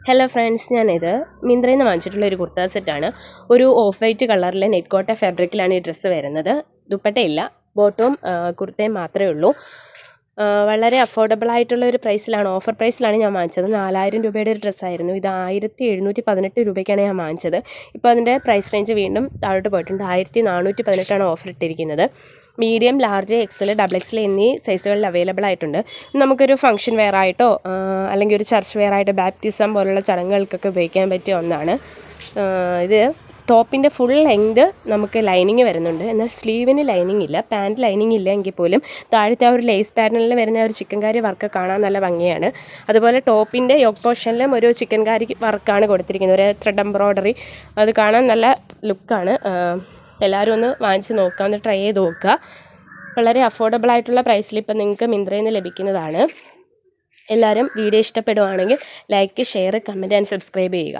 Hello friends, ഞാനിത് മിന്ത്രയിൽ നിന്ന് വാങ്ങിച്ചിട്ടുള്ള ഒരു കുർത്ത സെറ്റാണ്. ഒരു ഓഫ് വൈറ്റ് കളറിലെ നെറ്റ് കോട്ട ഫാബ്രിക്കിലാണ് ഈ ഡ്രസ്സ് വരുന്നത്. ദുപ്പട്ടയില്ല, ബോട്ടവും കുർത്തയും മാത്രമേ ഉള്ളൂ. വളരെ അഫോർഡബിൾ ആയിട്ടുള്ള ഒരു പ്രൈസിലാണ്, ഓഫർ പ്രൈസിലാണ് ഞാൻ വാങ്ങിച്ചത്. 4000 രൂപയുടെ ഒരു ഡ്രസ്സായിരുന്നു. ഇത് 1718 രൂപയ്ക്കാണ് ഞാൻ വാങ്ങിച്ചത്. ഇപ്പോൾ അതിൻ്റെ പ്രൈസ് റേഞ്ച് വീണ്ടും താഴോട്ട് പോയിട്ടുണ്ട്. 1418 ഓഫർ ഇട്ടിരിക്കുന്നത്. Medium, large, XL, double XL എന്നീ സൈസുകളിൽ അവൈലബിൾ ആയിട്ടുണ്ട്. നമുക്കൊരു ഫംഗ്ഷൻ വെയർ ആയിട്ടോ അല്ലെങ്കിൽ ഒരു ചർച്ച് വെയർ ആയിട്ട് ബാപ്റ്റിസം പോലുള്ള ചടങ്ങുകൾക്കൊക്കെ ഉപയോഗിക്കാൻ പറ്റിയ ഒന്നാണ്. ഇത് ടോപ്പിൻ്റെ ഫുൾ ലെങ്ത് നമുക്ക് ലൈനിങ് വരുന്നുണ്ട്, എന്നാൽ സ്ലീവിന് ലൈനിങ് ഇല്ല. പാൻറ്റ് ലൈനിങ് ഇല്ല എങ്കിൽ പോലും താഴത്തെ ആ ഒരു ലേസ് പാറ്റേണിൽ വരുന്ന ഒരു ചിക്കൻകാരി വർക്ക് കാണാൻ നല്ല ഭംഗിയാണ്. അതുപോലെ ടോപ്പിൻ്റെ യോക്ക് പോർഷനിലും ഒരു ചിക്കൻകാരി വർക്കാണ് കൊടുത്തിരിക്കുന്നത്, ഒരു ത്രെഡ് എംബ്രോയ്ഡറി. അത് കാണാൻ നല്ല ലുക്കാണ്. എല്ലാവരും ഒന്ന് വാങ്ങിച്ച് നോക്കുക, ഒന്ന് ട്രൈ ചെയ്ത് നോക്കുക. വളരെ അഫോർഡബിൾ ആയിട്ടുള്ള പ്രൈസിൽ ഇപ്പം നിങ്ങൾക്ക് മിന്ത്രയിൽ നിന്ന് ലഭിക്കുന്നതാണ്. എല്ലാവരും വീഡിയോ ഇഷ്ടപ്പെടുവാണെങ്കിൽ like, share, comment and subscribe ചെയ്യുക.